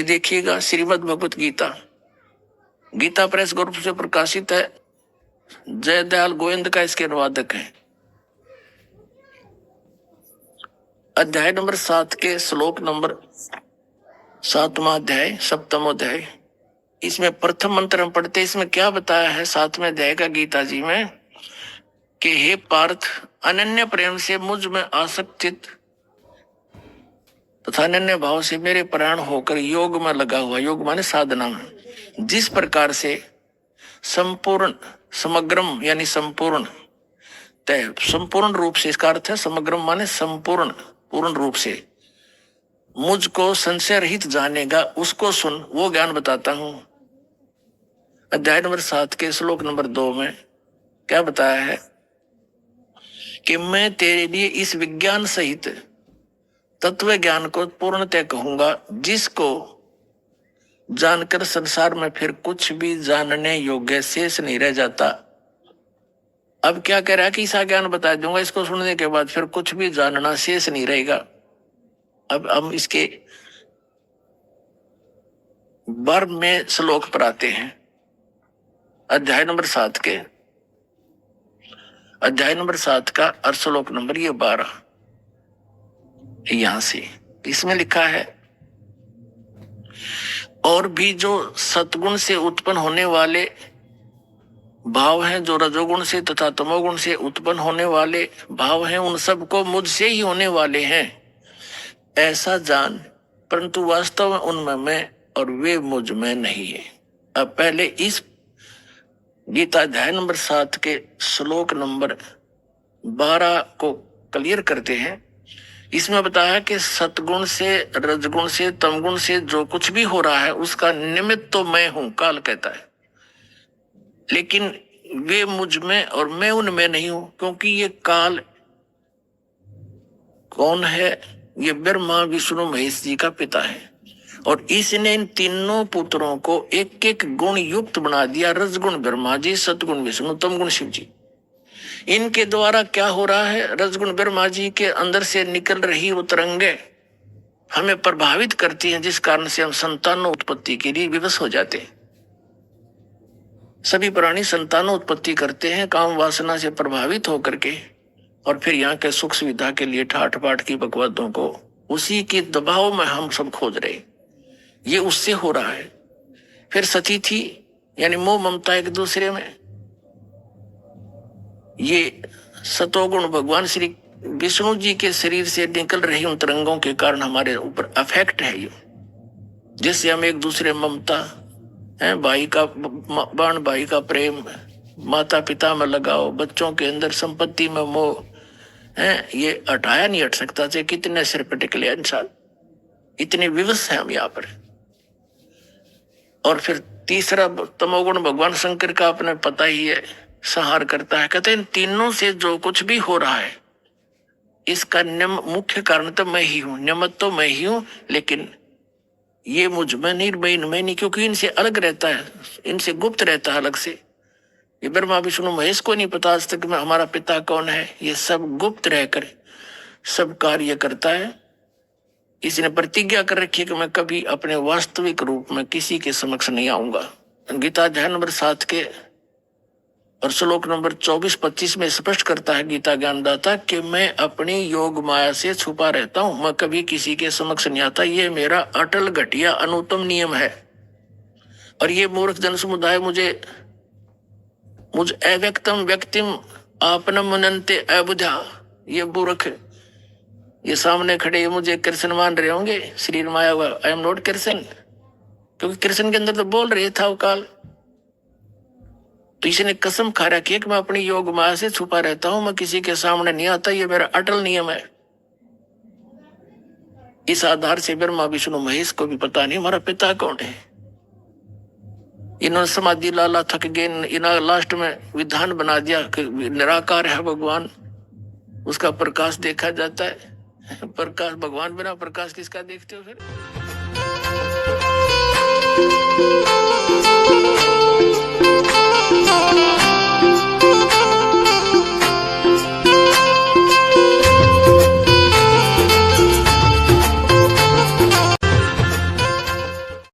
ये देखिएगा, Shrimad Bhagavad Gita, Gita press group से प्रकाशित है। जयदयाल गोविंद का इसके अनुवादक है। अध्याय नंबर 7 के श्लोक नंबर 7वां अध्याय, 7वां अध्याय। इसमें प्रथम मंत्र हम पढ़ते, इसमें क्या बताया है 7वें अध्याय का गीता जी में कि हे पार्थ, अनन्य प्रेम से मुझ में आसक्तित तथा अनन्य भाव से मेरे प्राण होकर योग में लगा हुआ, योग माने साधना में, जिस प्रकार से संपूर्ण समग्रम यानी संपूर्ण तय, संपूर्ण रूप से, इसका अर्थ है समग्रम माने संपूर्ण, पूर्ण रूप से मुझको संशय रहित जानेगा, उसको सुन, वो ज्ञान बताता हूं। अध्याय नंबर 7 के श्लोक नंबर 2 में क्या बताया है कि मैं तेरे लिए इस विज्ञान सहित तत्व ज्ञान को पूर्णतः कहूंगा, जिसको जानकर संसार में फिर कुछ भी जानने योग्य शेष नहीं रह जाता। अब क्या कह रहा है कि ऐसा ज्ञान बता दूंगा, इसको सुनने के बाद फिर कुछ भी जानना शेष नहीं रहेगा। अब हम इसके 12वें श्लोक पर आते हैं। अध्याय नंबर 7 के, अध्याय नंबर 7 का और श्लोक नंबर ये 12, यहां से इसमें लिखा है, और भी जो सतगुण से उत्पन्न होने वाले भाव हैं, जो रजोगुण से तथा तमोगुण से उत्पन्न होने वाले भाव हैं, उन सब को मुझसे ही होने वाले हैं ऐसा जान, परंतु वास्तव में उनमें मैं और वे मुझ में नहीं है। अब पहले इस गीता अध्याय नंबर 7 के श्लोक नंबर 12 को क्लियर करते हैं। इसमें बताया कि सतगुण से, रजगुण से, तमगुण से जो कुछ भी हो रहा है उसका निमित्त तो मैं हूं, काल कहता है, लेकिन वे मुझ में और मैं उनमें नहीं हूं, क्योंकि ये काल कौन है? ये ब्रह्मा विष्णु महेश जी का पिता है, और इसने इन तीनों पुत्रों को एक एक गुण युक्त बना दिया। रजगुण ब्रह्मा जी, सतगुण विष्णु, तमगुण शिव जी। इनके द्वारा क्या हो रहा है? रजगुण ब्रह्मा जी के अंदर से निकल रही वो तरंगे हमें प्रभावित करती हैं, जिस कारण से हम संतानों उत्पत्ति के लिए विवश हो जाते हैं। सभी प्राणी संतानों उत्पत्ति करते हैं काम वासना से प्रभावित होकर के, और फिर यहाँ के सुख सुविधा के लिए ठाट बाट की बकवादों को, उसी के दबाव में हम सब खोज रहे। ये उससे हो रहा है। फिर सती थी यानी मोह ममता एक दूसरे में, ये सतोगुण भगवान श्री विष्णु जी के शरीर से निकल रही उन तरंगों के कारण हमारे ऊपर अफेक्ट है ये, जिससे हम एक दूसरे ममता है, भाई का बाण, भाई का प्रेम, माता पिता में लगाओ, बच्चों के अंदर संपत्ति में मोह है, ये हटाया नहीं हट सकता। चाहे कितने सिर पर टिकले इंसान, इतने विवश है हम यहाँ पर। और फिर तीसरा तमोगुण भगवान शंकर का अपने पता ही है, संहार करता है। कहते हैं इन तीनों से जो कुछ भी हो रहा है इसका मुख्य कारण तो मैं ही हूं, निमित्त तो मैं ही हूं, लेकिन ये मुझ में नहीं, मैं नहीं, क्योंकि इनसे अलग रहता है, इनसे गुप्त रहता है अलग से। ये ब्रह्मा विष्णु महेश को नहीं पता आज तक में हमारा पिता कौन है। ये सब गुप्त रहकर सब कार्य करता है। इसने प्रतिज्ञा कर रखी है कि मैं कभी अपने वास्तविक रूप में किसी के समक्ष नहीं आऊंगा। गीता अध्याय नंबर 7 के और श्लोक नंबर 24-25 में स्पष्ट करता है गीता ज्ञानदाता कि मैं अपनी योग माया से छुपा रहता हूं, मैं कभी किसी के समक्ष नहीं आता। ये मेरा अटल घटिया अनुत्तम नियम है। और ये मूर्ख जन समुदाय मुझ अव्यक्तम व्यक्तिम आपनम मनन्ते अबुधा, ये मूर्ख, ये सामने खड़े ये मुझे कृष्ण मान रहे होंगे, शरीर माया हुआ, आई एम नॉट कृष्ण, क्योंकि कृष्ण के अंदर तो बोल रहे था वो काल। तो इसने कसम खा रखी है कि मैं अपनी योग माया से छुपा रहता हूं, मैं किसी के सामने नहीं आता, ये मेरा अटल नियम है। इस आधार से ब्रह्मा विष्णु महेश को भी पता नहीं हमारा पिता कौन है। इन्होंने समाधि लाला थक गए, इन्होंने लास्ट में विधान बना दिया कि निराकार है भगवान, उसका प्रकाश देखा जाता है। प्रकाश भगवान बिना प्रकाश किसका देखते हो फिर?